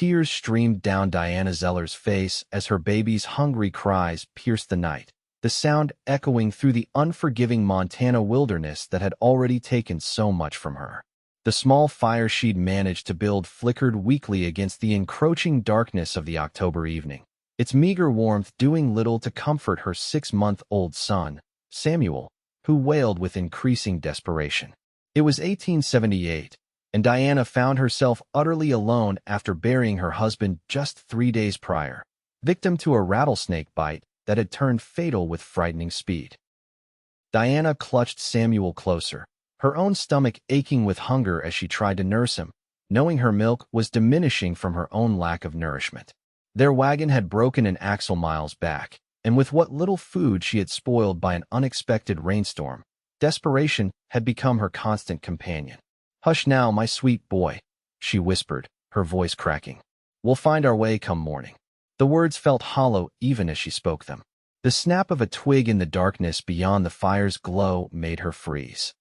Tears streamed down Diana Zeller's face as her baby's hungry cries pierced the night, the sound echoing through the unforgiving Montana wilderness that had already taken so much from her. The small fire she'd managed to build flickered weakly against the encroaching darkness of the October evening, its meager warmth doing little to comfort her 6-month-old son, Samuel, who wailed with increasing desperation. It was 1878, and Diana found herself utterly alone after burying her husband just 3 days prior, victim to a rattlesnake bite that had turned fatal with frightening speed. Diana clutched Samuel closer, her own stomach aching with hunger as she tried to nurse him, knowing her milk was diminishing from her own lack of nourishment. Their wagon had broken an axle miles back, and with what little food she had spoiled by an unexpected rainstorm, desperation had become her constant companion. "Hush now, my sweet boy," she whispered, her voice cracking. "We'll find our way come morning." The words felt hollow even as she spoke them. The snap of a twig in the darkness beyond the fire's glow made her freeze.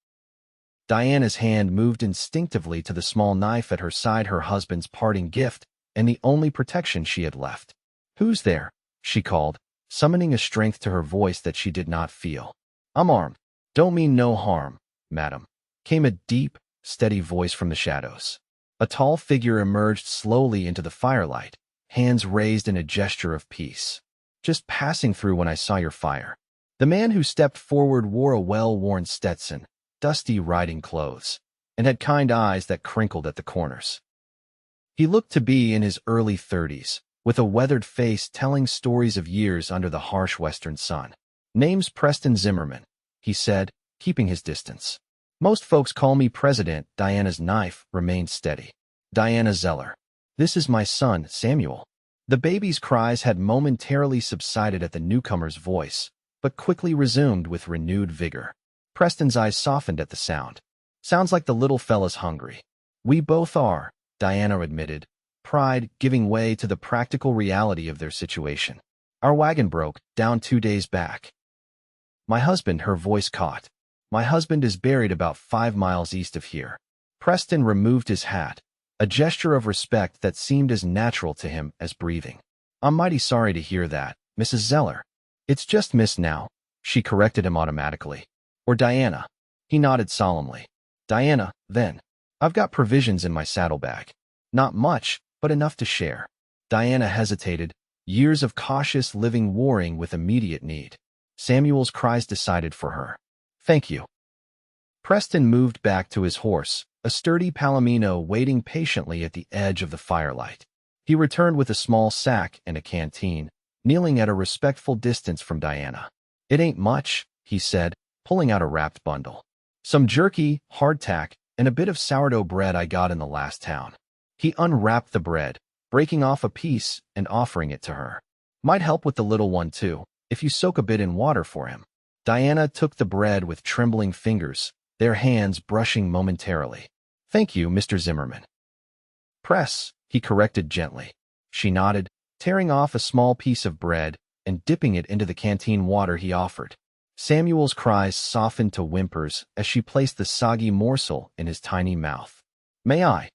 Diana's hand moved instinctively to the small knife at her side, her husband's parting gift, and the only protection she had left. "Who's there?" she called, summoning a strength to her voice that she did not feel. "I'm armed. Don't mean no harm, madam," came a deep, steady voice from the shadows. A tall figure emerged slowly into the firelight, hands raised in a gesture of peace. "Just passing through when I saw your fire." The man who stepped forward wore a well-worn Stetson, dusty riding clothes, and had kind eyes that crinkled at the corners. He looked to be in his early 30s, with a weathered face telling stories of years under the harsh western sun. "Name's Preston Zimmerman," he said, keeping his distance. "Most folks call me President." Diana's knife remained steady. "Diana Zeller. This is my son, Samuel." The baby's cries had momentarily subsided at the newcomer's voice, but quickly resumed with renewed vigor. Preston's eyes softened at the sound. "Sounds like the little fella's hungry." "We both are," Diana admitted, pride giving way to the practical reality of their situation. "Our wagon broke down 2 days back." "My husband," her voice caught. "My husband is buried about 5 miles east of here." Preston removed his hat, a gesture of respect that seemed as natural to him as breathing. "I'm mighty sorry to hear that, Mrs. Zeller." "It's just Miss now," she corrected him automatically. "Or Diana." He nodded solemnly. "Diana, then. I've got provisions in my saddlebag. Not much, but enough to share." Diana hesitated, years of cautious living warring with immediate need. Samuel's cries decided for her. "Thank you." Preston moved back to his horse, a sturdy palomino waiting patiently at the edge of the firelight. He returned with a small sack and a canteen, kneeling at a respectful distance from Diana. "It ain't much," he said, pulling out a wrapped bundle. "Some jerky, hardtack, and a bit of sourdough bread I got in the last town." He unwrapped the bread, breaking off a piece and offering it to her. "Might help with the little one, too, if you soak a bit in water for him." Diana took the bread with trembling fingers, their hands brushing momentarily. "Thank you, Mr. Zimmerman." "Press," he corrected gently. She nodded, tearing off a small piece of bread and dipping it into the canteen water he offered. Samuel's cries softened to whimpers as she placed the soggy morsel in his tiny mouth. "May I?"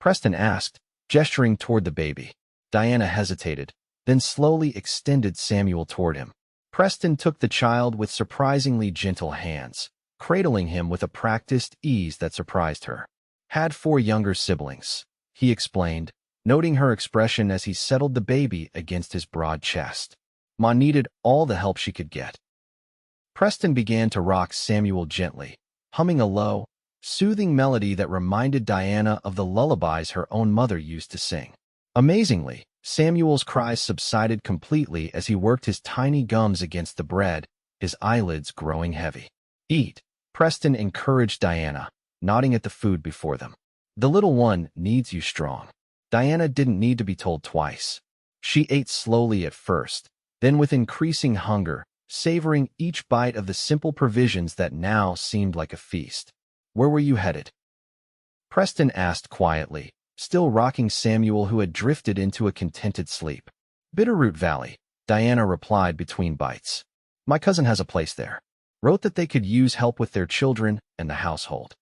Preston asked, gesturing toward the baby. Diana hesitated, then slowly extended Samuel toward him. Preston took the child with surprisingly gentle hands, cradling him with a practiced ease that surprised her. "Had 4 younger siblings," he explained, noting her expression as he settled the baby against his broad chest. "Ma needed all the help she could get." Preston began to rock Samuel gently, humming a low, soothing melody that reminded Diana of the lullabies her own mother used to sing. Amazingly, Samuel's cries subsided completely as he worked his tiny gums against the bread, his eyelids growing heavy. "Eat," Preston encouraged Diana, nodding at the food before them. "The little one needs you strong." Diana didn't need to be told twice. She ate slowly at first, then with increasing hunger, savoring each bite of the simple provisions that now seemed like a feast. "Where were you headed?" Preston asked quietly, still rocking Samuel, who had drifted into a contented sleep. "Bitterroot Valley," Diana replied between bites. "My cousin has a place there. Wrote that they could use help with their children and the household."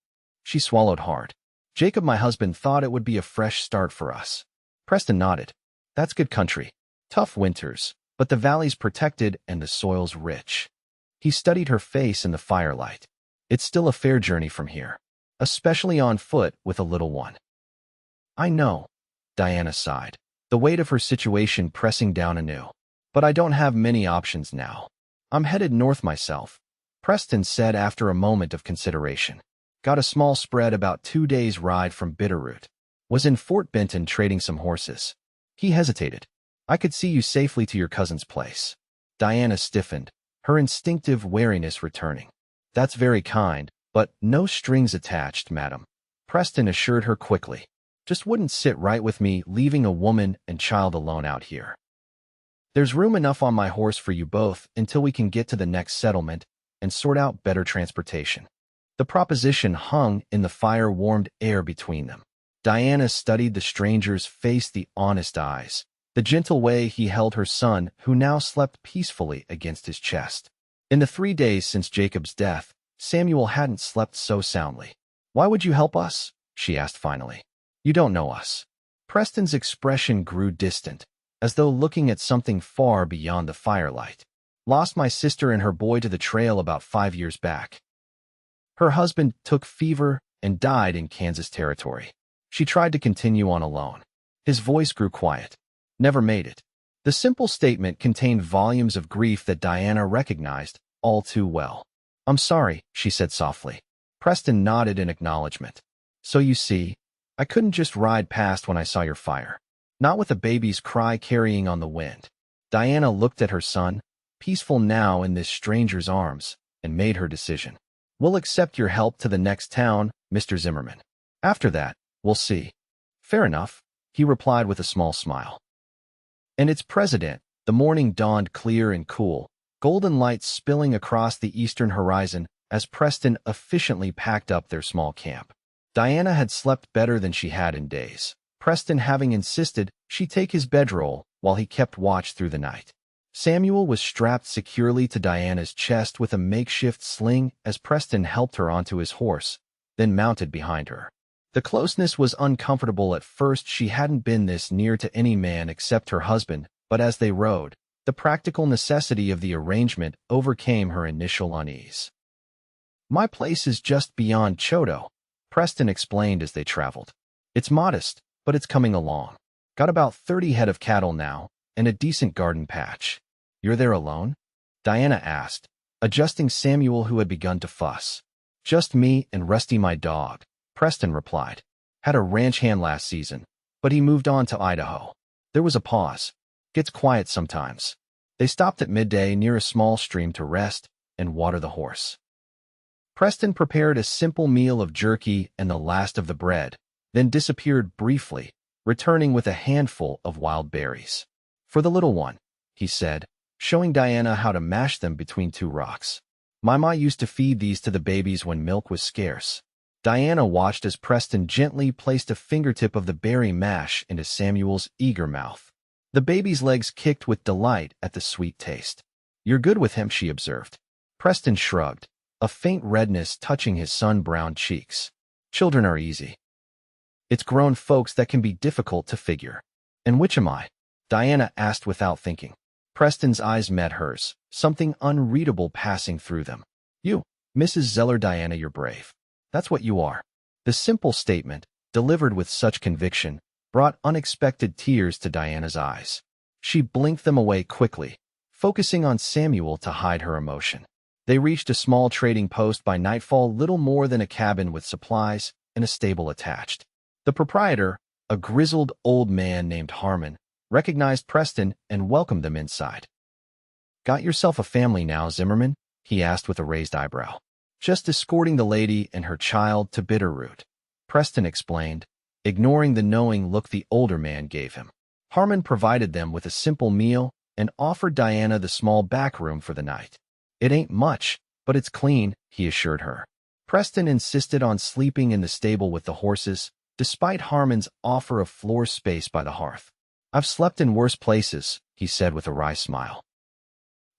She swallowed hard. "Jacob, my husband, thought it would be a fresh start for us." Preston nodded. That's good country. Tough winters, but the valley's protected and the soil's rich. He studied her face in the firelight. It's still a fair journey from here, especially on foot with a little one. I know, Diana sighed, the weight of her situation pressing down anew. But I don't have many options now. I'm headed north myself, Preston said after a moment of consideration. Got a small spread about 2 days' ride from Bitterroot. Was in Fort Benton trading some horses. He hesitated. I could see you safely to your cousin's place. Diana stiffened, her instinctive wariness returning. That's very kind, but no strings attached, madam. Preston assured her quickly. Just wouldn't sit right with me leaving a woman and child alone out here. There's room enough on my horse for you both until we can get to the next settlement and sort out better transportation. The proposition hung in the fire-warmed air between them. Diana studied the stranger's face, the honest eyes, the gentle way he held her son, who now slept peacefully against his chest. In the 3 days since Jacob's death, Samuel hadn't slept so soundly. Why would you help us? She asked finally. You don't know us. Preston's expression grew distant, as though looking at something far beyond the firelight. Lost my sister and her boy to the trail about 5 years back. Her husband took fever and died in Kansas Territory. She tried to continue on alone. His voice grew quiet. Never made it. The simple statement contained volumes of grief that Diana recognized all too well. I'm sorry, she said softly. Preston nodded in acknowledgement. So you see, I couldn't just ride past when I saw your fire. Not with a baby's cry carrying on the wind. Diana looked at her son, peaceful now in this stranger's arms, and made her decision. We'll accept your help to the next town, Mr. Zimmerman. After that, we'll see. Fair enough, he replied with a small smile. And its president, the morning dawned clear and cool, golden lights spilling across the eastern horizon as Preston efficiently packed up their small camp. Diana had slept better than she had in days, Preston having insisted she take his bedroll while he kept watch through the night. Samuel was strapped securely to Diana's chest with a makeshift sling as Preston helped her onto his horse, then mounted behind her. The closeness was uncomfortable at first. She hadn't been this near to any man except her husband, but as they rode, the practical necessity of the arrangement overcame her initial unease. My place is just beyond Chodo, Preston explained as they traveled. It's modest, but it's coming along. Got about 30 head of cattle now, and a decent garden patch. You're there alone? Diana asked, adjusting Samuel, who had begun to fuss. Just me and Rusty, my dog, Preston replied. Had a ranch hand last season, but he moved on to Idaho. There was a pause. Gets quiet sometimes. They stopped at midday near a small stream to rest and water the horse. Preston prepared a simple meal of jerky and the last of the bread, then disappeared briefly, returning with a handful of wild berries. For the little one, he said, showing Diana how to mash them between 2 rocks. Mama used to feed these to the babies when milk was scarce. Diana watched as Preston gently placed a fingertip of the berry mash into Samuel's eager mouth. The baby's legs kicked with delight at the sweet taste. You're good with him, she observed. Preston shrugged, a faint redness touching his sun-browned cheeks. Children are easy. It's grown folks that can be difficult to figure. And which am I? Diana asked without thinking. Preston's eyes met hers, something unreadable passing through them. You, Mrs. Zeller. Diana, you're brave. That's what you are. The simple statement, delivered with such conviction, brought unexpected tears to Diana's eyes. She blinked them away quickly, focusing on Samuel to hide her emotion. They reached a small trading post by nightfall, little more than a cabin with supplies and a stable attached. The proprietor, a grizzled old man named Harmon, recognized Preston and welcomed them inside. Got yourself a family now, Zimmerman? He asked with a raised eyebrow. Just escorting the lady and her child to Bitterroot, Preston explained, ignoring the knowing look the older man gave him. Harmon provided them with a simple meal and offered Diana the small back room for the night. It ain't much, but it's clean, he assured her. Preston insisted on sleeping in the stable with the horses, despite Harmon's offer of floor space by the hearth. I've slept in worse places, he said with a wry smile.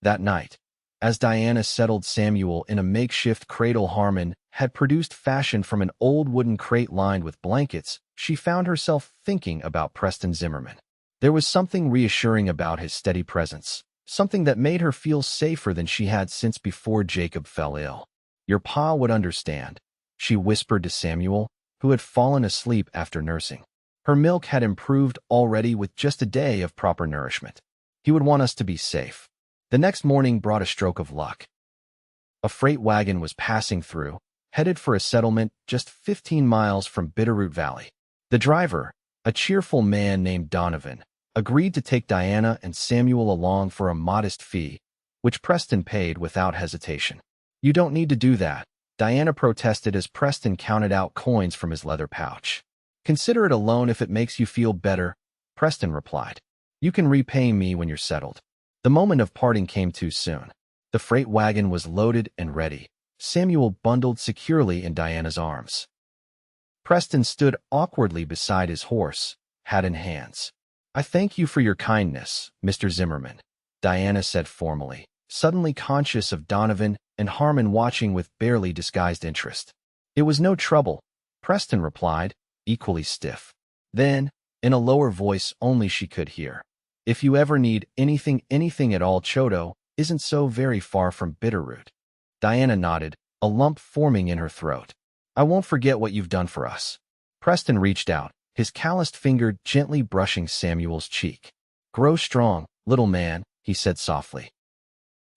That night, as Diana settled Samuel in a makeshift cradle Harmon had produced fashioned from an old wooden crate lined with blankets, she found herself thinking about Preston Zimmerman. There was something reassuring about his steady presence, something that made her feel safer than she had since before Jacob fell ill. "Your pa would understand," she whispered to Samuel, who had fallen asleep after nursing. Her milk had improved already with just a day of proper nourishment. "He would want us to be safe." The next morning brought a stroke of luck. A freight wagon was passing through, headed for a settlement just 15 miles from Bitterroot Valley. The driver, a cheerful man named Donovan, agreed to take Diana and Samuel along for a modest fee, which Preston paid without hesitation. "You don't need to do that," Diana protested as Preston counted out coins from his leather pouch. "Consider it a loan if it makes you feel better," Preston replied. "You can repay me when you're settled." The moment of parting came too soon. The freight wagon was loaded and ready, Samuel bundled securely in Diana's arms. Preston stood awkwardly beside his horse, hat in hands. "I thank you for your kindness, Mr. Zimmerman," Diana said formally, suddenly conscious of Donovan and Harmon watching with barely disguised interest. "It was no trouble," Preston replied, equally stiff. Then, in a lower voice only she could hear, "If you ever need anything at all, Chodo isn't so very far from Bitterroot." Diana nodded, a lump forming in her throat. "I won't forget what you've done for us." Preston reached out, his calloused finger gently brushing Samuel's cheek. "Grow strong, little man," he said softly.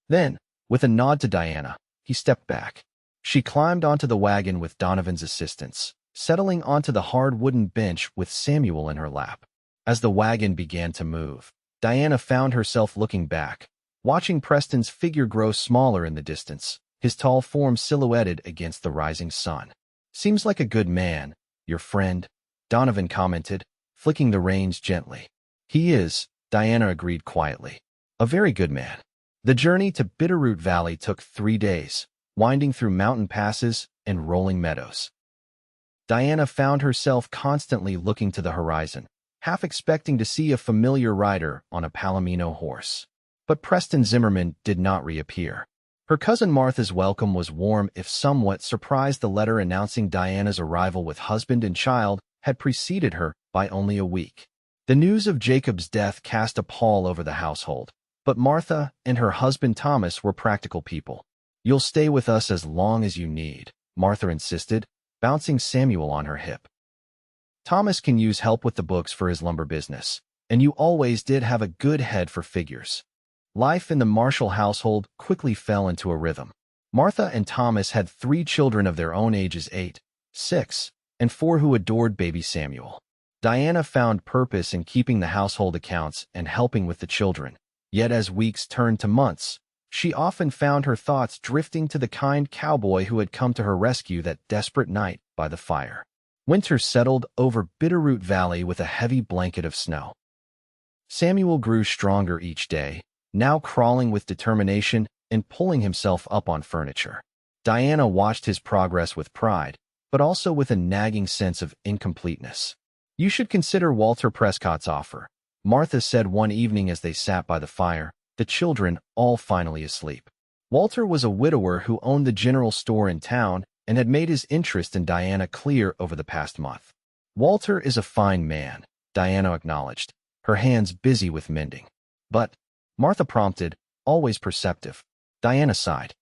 Then, with a nod to Diana, he stepped back. She climbed onto the wagon with Donovan's assistance, settling onto the hard wooden bench with Samuel in her lap. As the wagon began to move, Diana found herself looking back, watching Preston's figure grow smaller in the distance, his tall form silhouetted against the rising sun. "Seems like a good man, your friend," Donovan commented, flicking the reins gently. "He is," Diana agreed quietly. "A very good man." The journey to Bitterroot Valley took 3 days, winding through mountain passes and rolling meadows. Diana found herself constantly looking to the horizon, half expecting to see a familiar rider on a Palomino horse. But Preston Zimmerman did not reappear. Her cousin Martha's welcome was warm if somewhat surprised. The letter announcing Diana's arrival with husband and child had preceded her by only a week. The news of Jacob's death cast a pall over the household, but Martha and her husband Thomas were practical people. "You'll stay with us as long as you need," Martha insisted, bouncing Samuel on her hip. "Thomas can use help with the books for his lumber business, and you always did have a good head for figures." Life in the Marshall household quickly fell into a rhythm. Martha and Thomas had 3 children of their own ages 8, 6, and 4 who adored baby Samuel. Diana found purpose in keeping the household accounts and helping with the children. Yet as weeks turned to months, she often found her thoughts drifting to the kind cowboy who had come to her rescue that desperate night by the fire. Winter settled over Bitterroot Valley with a heavy blanket of snow. Samuel grew stronger each day, now crawling with determination and pulling himself up on furniture. Diana watched his progress with pride, but also with a nagging sense of incompleteness. "You should consider Walter Prescott's offer," Martha said one evening as they sat by the fire, the children all finally asleep. Walter was a widower who owned the general store in town and had made his interest in Diana clear over the past month. "Walter is a fine man," Diana acknowledged, her hands busy with mending. "But," Martha prompted, always perceptive. Diana sighed.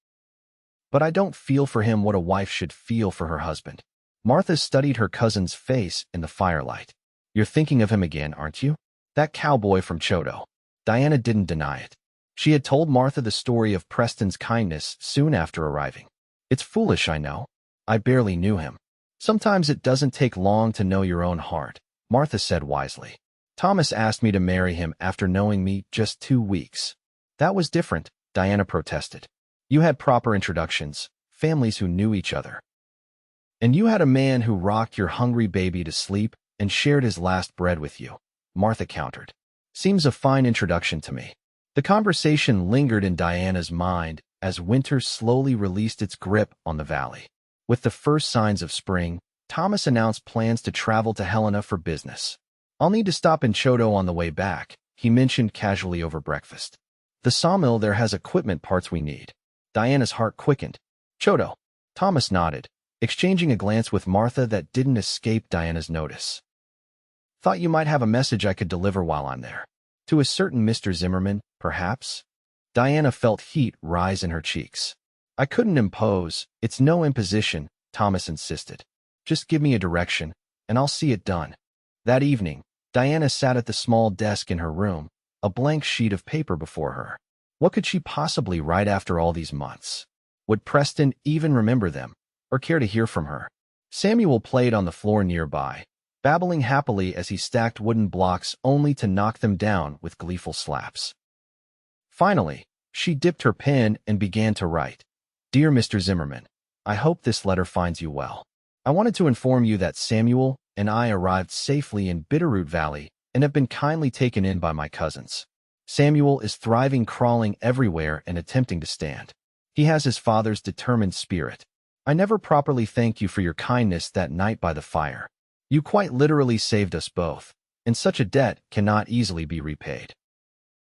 "But I don't feel for him what a wife should feel for her husband." Martha studied her cousin's face in the firelight. "You're thinking of him again, aren't you? That cowboy from Chodo." Diana didn't deny it. She had told Martha the story of Preston's kindness soon after arriving. "It's foolish, I know. I barely knew him." "Sometimes it doesn't take long to know your own heart," Martha said wisely. "Thomas asked me to marry him after knowing me just 2 weeks. That was different," Diana protested. "You had proper introductions, families who knew each other. And you had a man who rocked your hungry baby to sleep and shared his last bread with you," Martha countered. "Seems a fine introduction to me." The conversation lingered in Diana's mind as winter slowly released its grip on the valley. With the first signs of spring, Thomas announced plans to travel to Helena for business. "I'll need to stop in Chodo on the way back," he mentioned casually over breakfast. "The sawmill there has equipment parts we need." Diana's heart quickened. "Chodo." Thomas nodded, exchanging a glance with Martha that didn't escape Diana's notice. Thought you might have a message I could deliver while I'm there. To a certain Mr. Zimmerman, perhaps? Diana felt heat rise in her cheeks. I couldn't impose. It's no imposition, Thomas insisted. Just give me a direction, and I'll see it done. That evening, Diana sat at the small desk in her room, a blank sheet of paper before her. What could she possibly write after all these months? Would Preston even remember them, or care to hear from her? Samuel played on the floor nearby, babbling happily as he stacked wooden blocks only to knock them down with gleeful slaps. Finally, she dipped her pen and began to write. Dear Mr. Zimmerman, I hope this letter finds you well. I wanted to inform you that Samuel and I arrived safely in Bitterroot Valley and have been kindly taken in by my cousins. Samuel is thriving, crawling everywhere and attempting to stand. He has his father's determined spirit. I never properly thanked you for your kindness that night by the fire. You quite literally saved us both, and such a debt cannot easily be repaid.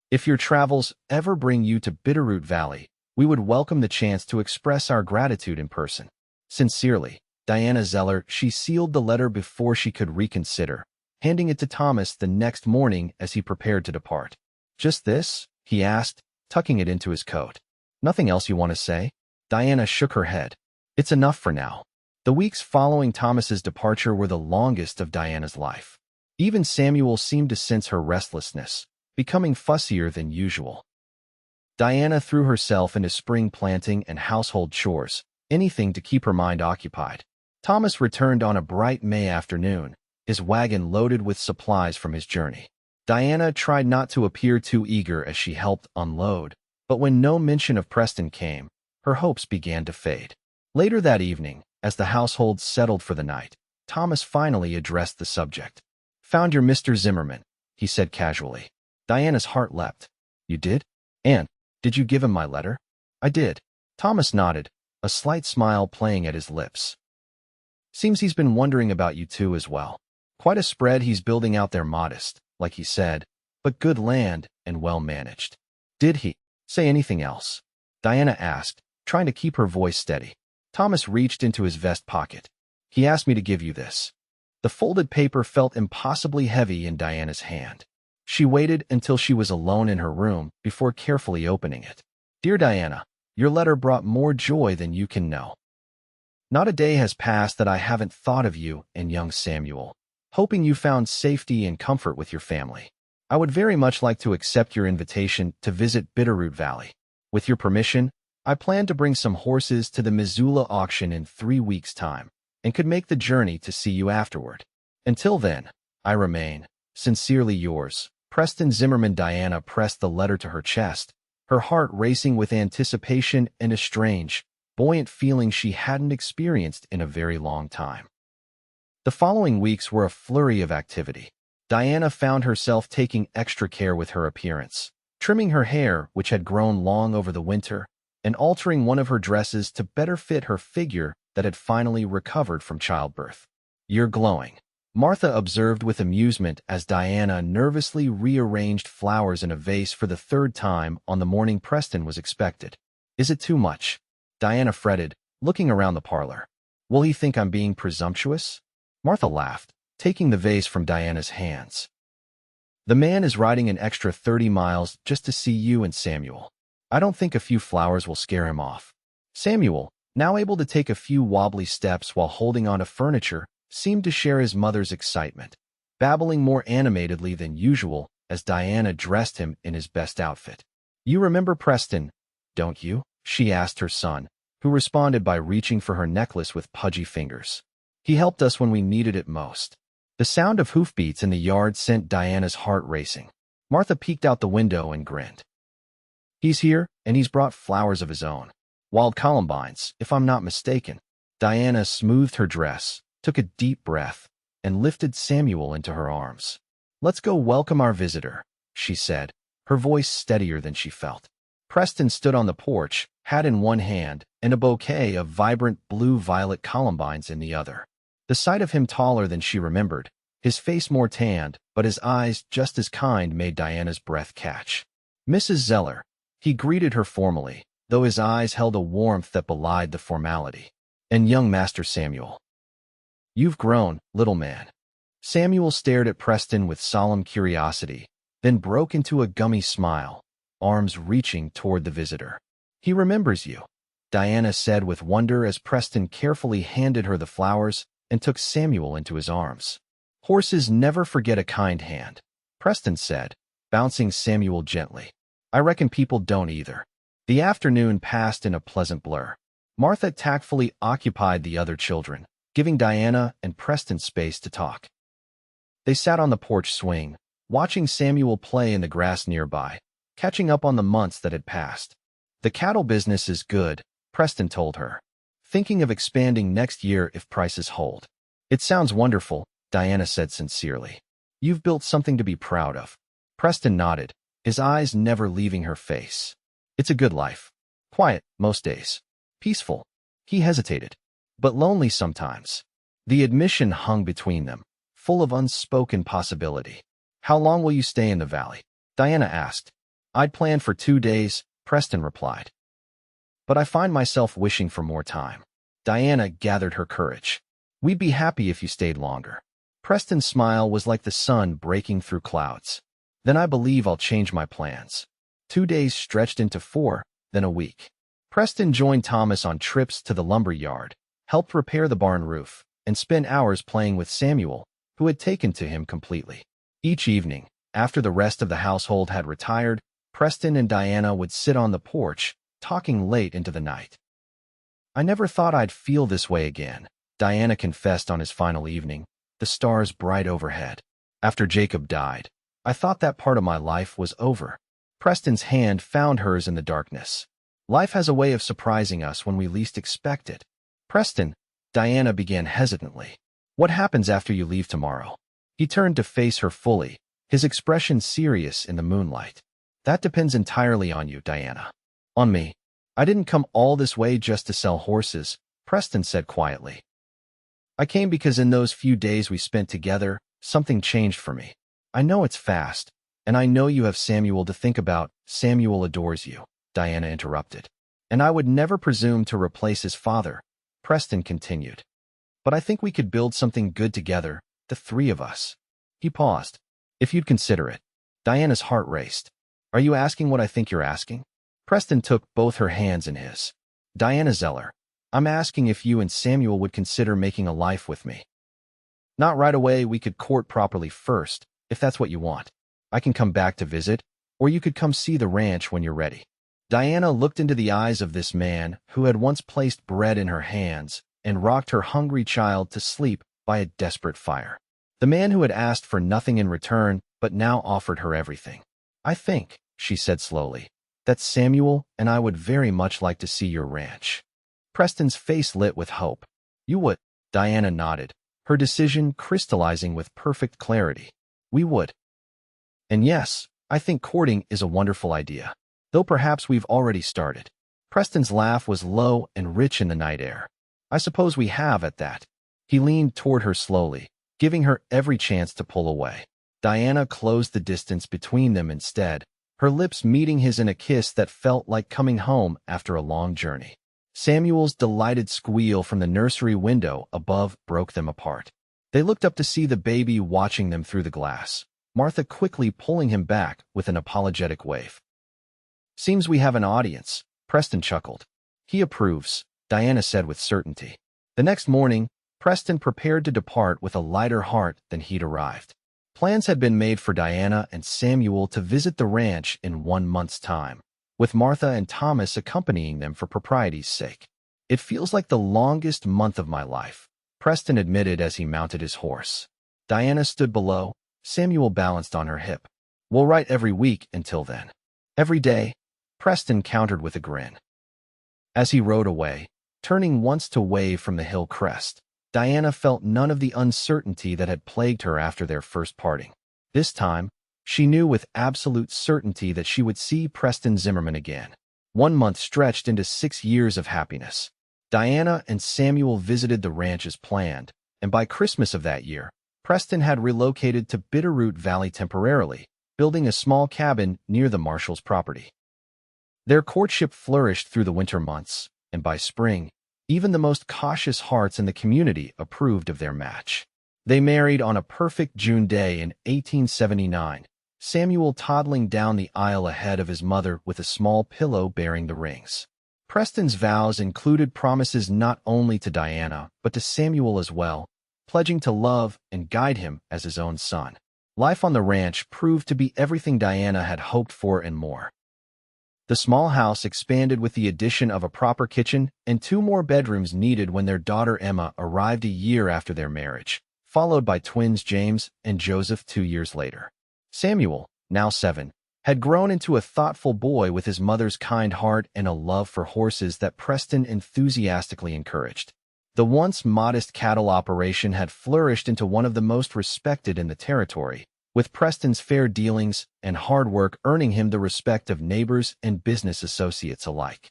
If your travels ever bring you to Bitterroot Valley, we would welcome the chance to express our gratitude in person. Sincerely, Diana Zeller. She sealed the letter before she could reconsider, handing it to Thomas the next morning as he prepared to depart. Just this? He asked, tucking it into his coat. Nothing else you want to say? Diana shook her head. It's enough for now. The weeks following Thomas's departure were the longest of Diana's life. Even Samuel seemed to sense her restlessness, becoming fussier than usual. Diana threw herself into spring planting and household chores, anything to keep her mind occupied. Thomas returned on a bright May afternoon, his wagon loaded with supplies from his journey. Diana tried not to appear too eager as she helped unload, but when no mention of Preston came, her hopes began to fade. Later that evening, as the household settled for the night, Thomas finally addressed the subject. Found your Mr. Zimmerman, he said casually. Diana's heart leapt. You did? And, did you give him my letter? I did. Thomas nodded, a slight smile playing at his lips. Seems he's been wondering about you too as well. Quite a spread he's building out there, modest, like he said, but good land and well managed. Did he say anything else? Diana asked, trying to keep her voice steady. Thomas reached into his vest pocket. He asked me to give you this. The folded paper felt impossibly heavy in Diana's hand. She waited until she was alone in her room before carefully opening it. Dear Diana, your letter brought more joy than you can know. Not a day has passed that I haven't thought of you and young Samuel, hoping you found safety and comfort with your family. I would very much like to accept your invitation to visit Bitterroot Valley. With your permission, I plan to bring some horses to the Missoula auction in 3 weeks' time, and could make the journey to see you afterward. Until then, I remain, sincerely yours, Preston Zimmerman. Diana pressed the letter to her chest, her heart racing with anticipation and a strange, buoyant feeling she hadn't experienced in a very long time. The following weeks were a flurry of activity. Diana found herself taking extra care with her appearance, trimming her hair, which had grown long over the winter, and altering one of her dresses to better fit her figure that had finally recovered from childbirth. You're glowing, Martha observed with amusement as Diana nervously rearranged flowers in a vase for the 3rd time on the morning Preston was expected. Is it too much? Diana fretted, looking around the parlor. Will he think I'm being presumptuous? Martha laughed, taking the vase from Diana's hands. The man is riding an extra 30 miles just to see you and Samuel. I don't think a few flowers will scare him off. Samuel, now able to take a few wobbly steps while holding on to furniture, seemed to share his mother's excitement, babbling more animatedly than usual as Diana dressed him in his best outfit. You remember Preston, don't you? She asked her son, who responded by reaching for her necklace with pudgy fingers. He helped us when we needed it most. The sound of hoofbeats in the yard sent Diana's heart racing. Martha peeked out the window and grinned. He's here, and he's brought flowers of his own. Wild columbines, if I'm not mistaken. Diana smoothed her dress, took a deep breath, and lifted Samuel into her arms. Let's go welcome our visitor, she said, her voice steadier than she felt. Preston stood on the porch, hat in one hand, and a bouquet of vibrant blue-violet columbines in the other. The sight of him taller than she remembered, his face more tanned, but his eyes just as kind, made Diana's breath catch. Mrs. Zeller, he greeted her formally, though his eyes held a warmth that belied the formality. And young Master Samuel. You've grown, little man. Samuel stared at Preston with solemn curiosity, then broke into a gummy smile, arms reaching toward the visitor. "He remembers you," Diana said with wonder as Preston carefully handed her the flowers and took Samuel into his arms. "Horses never forget a kind hand," Preston said, bouncing Samuel gently. "I reckon people don't either." The afternoon passed in a pleasant blur. Martha tactfully occupied the other children, giving Diana and Preston space to talk. They sat on the porch swing, watching Samuel play in the grass nearby, catching up on the months that had passed. "The cattle business is good," Preston told her, "thinking of expanding next year if prices hold." "It sounds wonderful," Diana said sincerely. "You've built something to be proud of." Preston nodded, his eyes never leaving her face. "It's a good life. Quiet, most days. Peaceful." He hesitated, "but lonely sometimes." The admission hung between them, full of unspoken possibility. "How long will you stay in the valley?" Diana asked. "I'd planned for 2 days," Preston replied. "But I find myself wishing for more time." Diana gathered her courage. "We'd be happy if you stayed longer." Preston's smile was like the sun breaking through clouds. "Then I believe I'll change my plans." 2 days stretched into 4, then a week. Preston joined Thomas on trips to the lumber yard, helped repair the barn roof, and spent hours playing with Samuel, who had taken to him completely. Each evening, after the rest of the household had retired, Preston and Diana would sit on the porch, talking late into the night. "I never thought I'd feel this way again," Diana confessed on his final evening, the stars bright overhead. "After Jacob died, I thought that part of my life was over." Preston's hand found hers in the darkness. "Life has a way of surprising us when we least expect it." "Preston," Diana began hesitantly, "what happens after you leave tomorrow?" He turned to face her fully, his expression serious in the moonlight. "That depends entirely on you, Diana." "On me? I didn't come all this way just to sell horses," Preston said quietly. "I came because in those few days we spent together, something changed for me. I know it's fast, and I know you have Samuel to think about." "Samuel adores you," Diana interrupted. "And I would never presume to replace his father," Preston continued. "But I think we could build something good together, the 3 of us." He paused. "If you'd consider it." Diana's heart raced. "Are you asking what I think you're asking?" Preston took both her hands in his. "Diana Zeller, I'm asking if you and Samuel would consider making a life with me. Not right away, we could court properly first, if that's what you want. I can come back to visit, or you could come see the ranch when you're ready." Diana looked into the eyes of this man who had once placed bread in her hands and rocked her hungry child to sleep by a desperate fire. The man who had asked for nothing in return but now offered her everything. "I think," she said slowly, "that Samuel and I would very much like to see your ranch." Preston's face lit with hope. "You would?" Diana nodded, her decision crystallizing with perfect clarity. "We would. And yes, I think courting is a wonderful idea, though perhaps we've already started." Preston's laugh was low and rich in the night air. "I suppose we have at that." He leaned toward her slowly, giving her every chance to pull away. Diana closed the distance between them instead, her lips meeting his in a kiss that felt like coming home after a long journey. Samuel's delighted squeal from the nursery window above broke them apart. They looked up to see the baby watching them through the glass, Martha quickly pulling him back with an apologetic wave. "Seems we have an audience," Preston chuckled. "He approves," Diana said with certainty. The next morning, Preston prepared to depart with a lighter heart than he'd arrived. Plans had been made for Diana and Samuel to visit the ranch in 1 month's time, with Martha and Thomas accompanying them for propriety's sake. "It feels like the longest month of my life," Preston admitted as he mounted his horse. Diana stood below, Samuel balanced on her hip. "We'll write every week until then." "Every day," Preston countered with a grin. As he rode away, turning once to wave from the hill crest, Diana felt none of the uncertainty that had plagued her after their first parting. This time, she knew with absolute certainty that she would see Preston Zimmerman again. 1 month stretched into 6 years of happiness. Diana and Samuel visited the ranch as planned, and by Christmas of that year, Preston had relocated to Bitterroot Valley temporarily, building a small cabin near the Marshalls' property. Their courtship flourished through the winter months, and by spring, even the most cautious hearts in the community approved of their match. They married on a perfect June day in 1879, Samuel toddling down the aisle ahead of his mother with a small pillow bearing the rings. Preston's vows included promises not only to Diana, but to Samuel as well, pledging to love and guide him as his own son. Life on the ranch proved to be everything Diana had hoped for and more. The small house expanded with the addition of a proper kitchen and 2 more bedrooms needed when their daughter Emma arrived a year after their marriage, followed by twins James and Joseph 2 years later. Samuel, now 7, had grown into a thoughtful boy with his mother's kind heart and a love for horses that Preston enthusiastically encouraged. The once modest cattle operation had flourished into one of the most respected in the territory, with Preston's fair dealings and hard work earning him the respect of neighbors and business associates alike.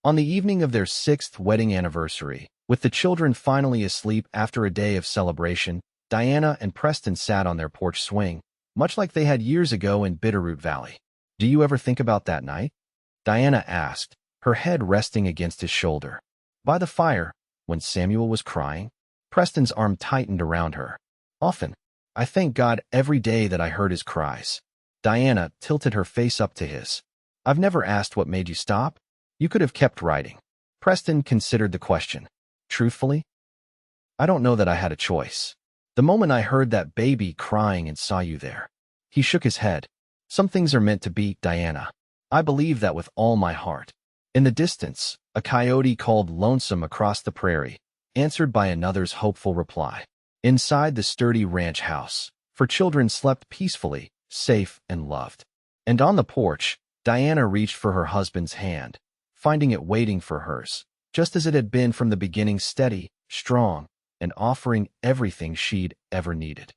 On the evening of their 6th wedding anniversary, with the children finally asleep after a day of celebration, Diana and Preston sat on their porch swing, much like they had years ago in Bitterroot Valley. "Do you ever think about that night?" Diana asked, her head resting against his shoulder. By the fire, when Samuel was crying, Preston's arm tightened around her. "Often. I thank God every day that I heard his cries." Diana tilted her face up to his. "I've never asked what made you stop. You could have kept writing." Preston considered the question. "Truthfully, I don't know that I had a choice. The moment I heard that baby crying and saw you there." He shook his head. "Some things are meant to be, Diana. I believe that with all my heart." In the distance, a coyote called lonesome across the prairie, answered by another's hopeful reply. Inside the sturdy ranch house, 4 children slept peacefully, safe and loved. And on the porch, Diana reached for her husband's hand, finding it waiting for hers, just as it had been from the beginning, steady, strong, and offering everything she'd ever needed.